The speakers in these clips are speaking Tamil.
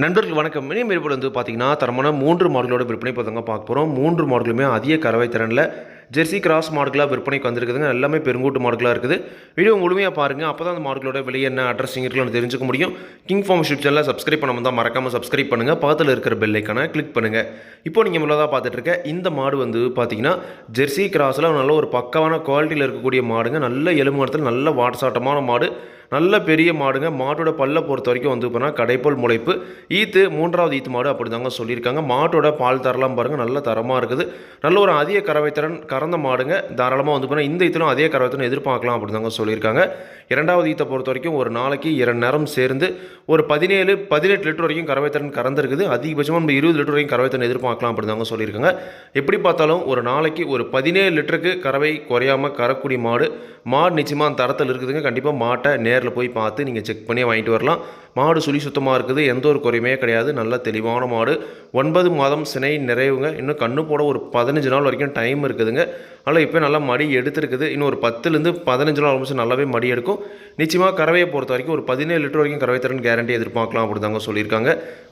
நண்பர்கள் வணக்கம். இனி மேற்போல் வந்து பார்த்தீங்கன்னா, தரமான 3 மாடுகளோட விற்பனை பதங்க பார்க்க போறோம். 3 மாடுகளுமே அதிக கறவை திறன்ல ஜெர்சி கிராஸ் மாடுகளா விற்பனைக்கு வந்திருக்குதுங்க. எல்லாமே பெருங்கூட்டு மாடுகளா இருக்குது. வீடியோ முழுமையா பாருங்க. அப்பதான் அந்த மாடுகளோட விலை என்ன, அட்ரஸ் எங்க இருக்குன்னு தெரிஞ்சுக்க முடியும். கிங் ஃபார்ம் யூடியூப் சேனலை சப்ஸ்கிரைப் பண்ணாம இருந்தா மறக்காம சப்ஸ்கிரைப் பண்ணுங்க. பக்கத்துல இருக்கிற பெல் ஐகானை கிளிக் பண்ணுங்க. இப்போ நீங்க முதல்ல பார்த்துட்டு இருக்க இந்த மாடு வந்து பார்த்தீங்கன்னா, ஜெர்சி கிராஸ்ல நல்ல ஒரு பக்காவான குவாலிட்டியில் இருக்கக்கூடிய மாடுங்க. நல்ல எலும்பு மரத்தில் நல்ல வாட்டசாட்டமான மாடு. நல்ல பெரிய மாடுங்க. மாட்டோட பல்லை பொறுத்த வரைக்கும் வந்து போனால் கடைப்பல் முளைப்பு ஈத்து 3வது ஈத்து மாடு அப்படி தாங்க சொல்லியிருக்காங்க. மாட்டோட பால் தரலாம் பாருங்கள், நல்ல தரமாக இருக்குது. நல்ல ஒரு அதிக கறவைத்திறன் கறந்த மாடுங்க. தாராளமாக வந்து போனால் இந்த ஈத்திலும் அதே கறவைத்திறன் எதிர்பார்க்கலாம் அப்படி தாங்க சொல்லியிருக்காங்க. 2வது ஈத்தை பொறுத்த வரைக்கும் ஒரு நாளைக்கு 2 நேரம் சேர்ந்து ஒரு 17-18 லிட்டர் வரைக்கும் கறவைத்திறன் கறந்துருக்குது. அதிகபட்சமாக நம்ம 20 லிட்டர் வரைக்கும் கறவைத்திறன் எதிர்பார்க்கலாம் அப்படி தாங்க சொல்லியிருக்காங்க. எப்படி பார்த்தாலும் ஒரு நாளைக்கு ஒரு 17 லிட்டருக்கு கறவை குறையாமல் கறக்கூடிய மாடு நிச்சயமாக அந்த தரத்தில் இருக்குதுங்க. கண்டிப்பாக மாட்டை நேரில் போய் பார்த்து நீங்கள் செக் பண்ணி வாங்கிட்டு வரலாம். மாடு சுழி சுத்தமாக இருக்குது, எந்த ஒரு குறையுமே கிடையாது. நல்ல தெளிவான மாடு. 9 மாதம் சினை நிறைவுங்க. இன்னும் கண்ணு போட ஒரு 15 நாள் வரைக்கும் டைம் இருக்குதுங்க. ஆனால் இப்போ நல்லா மடி எடுத்துருக்குது. இன்னும் ஒரு 10லேருந்து 15 நாள் ஆரம்பிச்சு நல்லாவே மடி எடுக்கும். நிச்சயமாக கறவையை பொறுத்த வரைக்கும் ஒரு 17 லிட்டர் வரைக்கும் கறவை தரன் கேரண்டி எதிர்பார்க்கலாம் அப்படி தாங்க சொல்லியிருக்காங்க.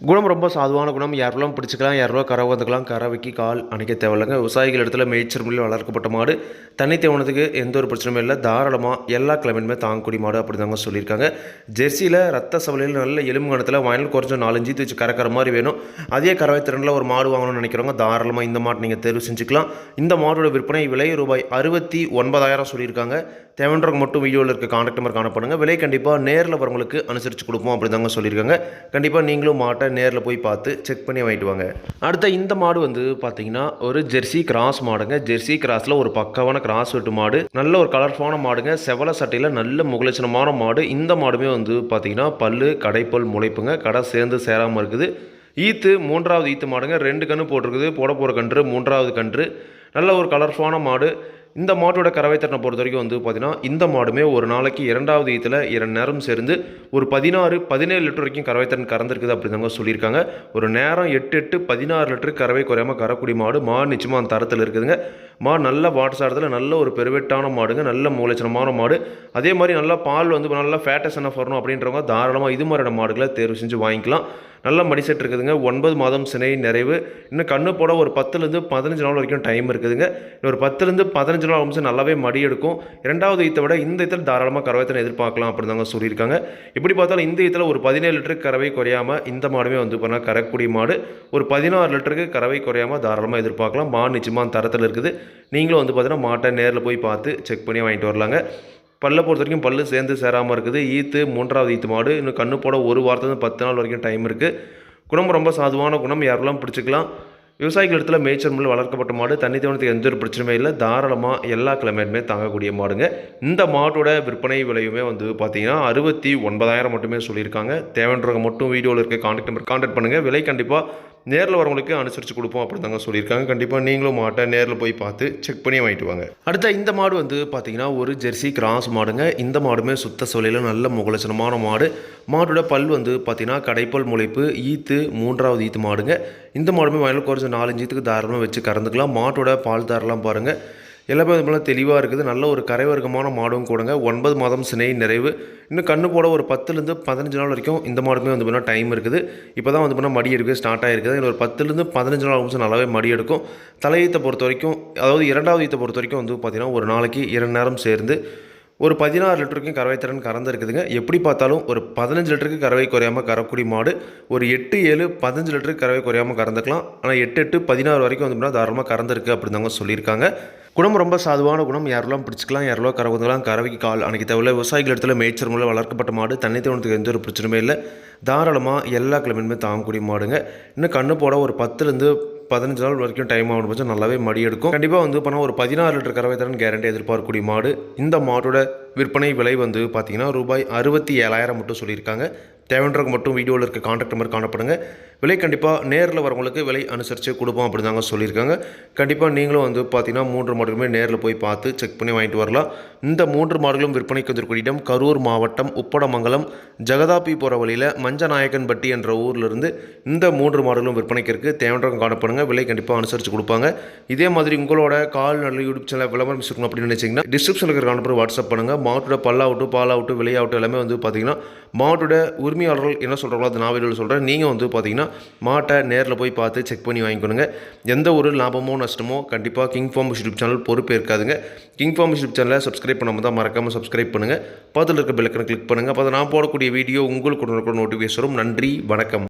குணம் ரொம்ப சாதுவான குணம். யாரெல்லாம் பிடிச்சிக்கலாம், யாரெல்லாம் கறவை வந்துக்கலாம். கறவைக்கு கால் அணைக்க தேவையில்லைங்க. விவசாயிகள் இடத்துல மேய்ச்சல் முறையில் வளர்க்கப்பட்ட மாடு. தண்ணி தேவனத்துக்கு எந்த ஒரு பிரச்சனையும் இல்லை. தாராளமாக எல்லா கிழமையுமே தாங்கக்கூடிய மாடு அப்படி தாங்க சொல்லியிருக்காங்க. ஜெர்சியில் ரத்த சவலையில் நல்ல எலும்பு கணத்தில் வயலில் குறைஞ்ச 4-5 ஈத்து வச்சு கறக்கிற மாதிரி வேணும். அதே கறவை திறனில் ஒரு மாடு வாங்கணும்னு நினைக்கிறவங்க தாராளமாக இந்த மாட்டை நீங்கள் தேர்வு செஞ்சுக்கலாம். இந்த மாடோட விற்பனை விலை ரூபாய் 69,000 சொல்லியிருக்காங்க. தேவைன்றவங்க மட்டும் வீடியோவில் இருக்க கான்டாக்ட் நம்பர் காணப்படுங்க. விலை கண்டிப்பாக நேரில் வரவங்களுக்கு அனுசரித்து கொடுப்போம் அப்படி தாங்க சொல்லியிருக்காங்க. கண்டிப்பாக நீங்களும் மாட்டை நேரில் போய் பார்த்து செக் பண்ணி வாங்கிட்டு வாங்க. அடுத்த இந்த மாடு வந்து பார்த்தீங்கன்னா ஒரு ஜெர்சி கிராஸ் மாடுங்க. ஜெர்சி கிராஸில் ஒரு பக்காவான கிராஸ் வெட்டு மாடு. நல்ல ஒரு கலர்ஃபுல்லான மாடுங்க. செவல சட்டையில் நல்ல முகலட்சணமான மாடு. இந்த மாடுமே வந்து பார்த்தீங்கன்னா பல்லு கடைப்பல் முளைப்புங்க. கடை சேர்ந்து சேராமல் இருக்குது. ஈத்து 3வது ஈத்து மாடுங்க. 2 கன்று போட்டிருக்குது. போட போகிற கன்று 3வது கன்று. நல்ல ஒரு கலர்ஃபுல்லான மாடு. இந்த மாட்டோட கறவை திறனை பொறுத்த வரைக்கும் வந்து பார்த்தீங்கன்னா இந்த மாடுமே ஒரு நாளைக்கு 2வது ஈத்தில் 2 நேரம் சேர்ந்து ஒரு 16-17 லிட்டர் வரைக்கும் கறவை திறன் கறந்துருக்குது அப்படி தாங்க சொல்லியிருக்காங்க. ஒரு நேரம் 8-16 லிட்டருக்கு கறவை குறையாமல் கறக்கூடிய மாடு நிச்சயமாக அந்த தரத்தில் இருக்குதுங்க. நல்ல வாட்டசாரத்தில் நல்ல ஒரு பெருவெட்டான மாடுங்க. நல்ல மூலச்சனமான மாடு. அதே மாதிரி நல்லா பால் வந்து நல்லா ஃபேட்டஸ் என்ன வரணும் அப்படின்றவங்க தாராளமாக இது மாதிரியான மாடுகளை தேர்வு செஞ்சு வாங்கிக்கலாம். நல்ல மடிசெட் இருக்குதுங்க. 9 மாதம் சினை நிறைவு. இன்னும் கண்ணு போட ஒரு 10லேருந்து 15 நாள் வரைக்கும் டைம் இருக்குதுங்க. இன்னொரு 10லேருந்து 15 நாள் ஆரம்பிச்சு நல்லாவே மடி எடுக்கும். 2வது ஈத்தை விட இந்த ஈத்தில் தாராளமாக கறவைத்தனை எதிர்பார்க்கலாம் அப்படி தாங்க சொல்லியிருக்காங்க. எப்படி பார்த்தாலும் இந்த ஈத்தில் ஒரு 17 லிட்டருக்கு கறவை குறையாமல் இந்த மாடுமே வந்து பண்ணால் கறக்கூடிய மாடு. ஒரு 16 லிட்டருக்கு கறவை குறையாமல் தாராளமாக எதிர்பார்க்கலாம். நிச்சயமாக அந்த தரத்தில் இருக்குது. நீங்களும் வந்து பார்த்தீங்கன்னா மாட்டை நேரில் போய் பார்த்து செக் பண்ணி வாங்கிட்டு வரலாங்க. பல்லை பொறுத்த வரைக்கும் பல்லு சேர்ந்து சேராமல் இருக்குது. ஈத்து 3வது ஈத்து மாடு. இன்னும் கண்ணு போட ஒரு வாரத்துலேருந்து 10 நாள் வரைக்கும் டைம் இருக்குது. குணம் ரொம்ப சாதுவான குணம். யாரெல்லாம் பிடிச்சிக்கலாம். விவசாயிகள் இடத்துல மேய்ச்சல் முறையில் வளர்க்கப்பட்ட மாடு. தண்ணி தேவனத்துக்கு எந்த ஒரு பிரச்சனையுமே இல்லை. தாராளமாக எல்லா கிழமையுமே தாங்கக்கூடிய மாடுங்க. இந்த மாட்டோட விற்பனை விலையுமே வந்து பார்த்தீங்கன்னா 69,000 மட்டுமே சொல்லியிருக்காங்க. தேவைன்றவங்க மட்டும் வீடியோவில் இருக்க கான்டாக்ட் நம்பர் கான்டாக்ட் பண்ணுங்கள். விலை கண்டிப்பாக நேரில் வரவங்களுக்கு அனுசரித்து கொடுப்போம் அப்படி தாங்க சொல்லியிருக்காங்க. கண்டிப்பாக நீங்களும் மாட்டை நேரில் போய் பார்த்து செக் பண்ணி வாங்கிட்டு வாங்க. அடுத்த இந்த மாடு வந்து பார்த்தீங்கன்னா ஒரு ஜெர்சி கிராஸ் மாடுங்க. இந்த மாடுமே சுத்த சோலையில் நல்ல முகலட்சணமான மாடு. மாட்டோட பல் வந்து பார்த்தீங்கன்னா கடைப்பல் முளைப்பு. ஈத்து 3வது ஈத்து மாடுங்க. இந்த மாடுமே வயலில் குறைஞ்ச 4-5 ஈத்துக்கு தாராளமாக வச்சு கறந்துக்கலாம். மாட்டோட பால் தாரெல்லாம் பாருங்கள், எல்லாமே அது போல் தெளிவாக இருக்குது. நல்ல ஒரு கரைவர்க்கமான மாடும் கூடங்க. 9 மாதம் சினை நிறைவு. இன்னும் கண்ணு போட ஒரு 10லேருந்து 15 நாள் வரைக்கும் இந்த மாடுமே வந்து பண்ணால் டைம் இருக்குது. இப்போ தான் வந்து பண்ணால் மடி எடுக்க ஸ்டார்ட் ஆகிருக்குது. இல்லை ஒரு 10லேருந்து 15 நாள் ஆகும் நல்லாவே மடி எடுக்கும். தலையீத்தை பொறுத்த வரைக்கும், அதாவது 2வது ஈத்தை பொறுத்த வரைக்கும் வந்து பார்த்திங்கன்னா ஒரு நாளைக்கு 2 நேரம் சேர்ந்து ஒரு 16 லிட்டருக்கும் கறவை திறன் கறந்துருக்குதுங்க. எப்படி பார்த்தாலும் ஒரு 15 லிட்டருக்கு கறவை குறையாமல் கறக்கூடிய மாடு. ஒரு 8-7-15 லிட்டருக்கு கறவை குறையாமல் கறந்துக்கலாம். ஆனால் 8-16 வரைக்கும் வந்து தாராளமாக கறந்துருக்கு அப்படின்னு தாங்க சொல்லியிருக்காங்க. குணம் ரொம்ப சாதுவான குணம். யாரெல்லாம் பிடிச்சிக்கலாம், யாரெல்லாம் கறவைலாம். கறவைக்கு கால் அணைக்க தேவையில்லை. விவசாயிகள் இடத்துல மேய்ச்சல் மூலம் வளர்க்கப்பட்ட மாடு. தண்ணி தேவனத்துக்கு எந்த ஒரு பிரச்சனையுமே இல்லை. தாராளமாக எல்லா கிழமையுமே தாங்கக்கூடிய மாடுங்க. இன்னும் கண்ணு போட ஒரு 10லேருந்து 15 நாள் வரைக்கும் டைம் ஆகணும் பட்சம் நல்லாவே மடி எடுக்கும். கண்டிப்பாக வந்து பண்ணால் ஒரு 16 லிட்டர் கறவை தரன் கேரண்டி எதிர்பார்க்கக்கூடிய மாடு. இந்த மாட்டோட விற்பனை விலை வந்து பார்த்தீங்கன்னா ரூபாய் 67,000 மட்டும் சொல்லியிருக்காங்க. தேவைன்றவங்க மட்டும் வீடியோவில் இருக்க கான்டாக்ட் நம்பர் காணப்படுங்க. விலை கண்டிப்பாக நேரில் வரவங்களுக்கு விலை அனுசரித்து கொடுப்போம் அப்படி தாங்க சொல்லியிருக்காங்க. கண்டிப்பாக நீங்களும் வந்து பார்த்தீங்கன்னா 3 மாடுகளுமே நேரில் போய் பார்த்து செக் பண்ணி வாங்கிட்டு வரலாம். இந்த 3 மாடுகளும் விற்பனைக்கு வந்திருக்கூடிய இடம் கரூர் மாவட்டம் உப்படமங்கலம் ஜகதாபி போகிற வழியில் மஞ்சநாயக்கன்பட்டி என்ற ஊரிலிருந்து இந்த 3 மாடுகளும் விற்பனைக்கு இருக்குது. தேவைன்றவங்க காணப்படுங்க. விலை கண்டிப்பாக அனுசரித்து கொடுப்பாங்க. இதே மாதிரி உங்களோட கால்நடை யூடியூப் சேனல் விளம்பரம் இருக்கணும் அப்படின்னு நினச்சிங்கன்னா டிஸ்கிரிப்ஷனில் இருக்கிற காணப்படுற வாட்ஸ்அப் பண்ணுங்கள். மாட்டோட பல்லாகட்டும் பாலாகட்டும் விலையாகட்டும் எல்லாமே வந்து பார்த்தீங்கன்னா மாட்டோட உரிமையாளர்கள் என்ன சொல்கிறாங்களோ அது நான் வீடியோவில் சொல்கிறேன். நீங்கள் வந்து பார்த்தீங்கன்னா மாட்டை நேரில் போய் பார்த்து செக் பண்ணி வாங்கிக்கணுங்க. எந்த ஒரு லாபமோ நஷ்டமோ கண்டிப்பாக கிங் ஃபார்ம் யூடியூப் சேனல் பொறுப்பே இருக்காதுங்க. கிங் ஃபார்ம் யூடியூப் சேனலை சப்ஸ்கிரைப் பண்ணாமல் தான் மறக்காமல் சப்ஸ்கிரைப் பண்ணுங்கள். பக்கத்தில் இருக்க பெல் ஐகானை கிளிக் பண்ணுங்கள். அப்போ நான் போடக்கூடிய வீடியோ உங்களுக்கு நோட்டிஃபிகேஷன் வரும். நன்றி, வணக்கம்.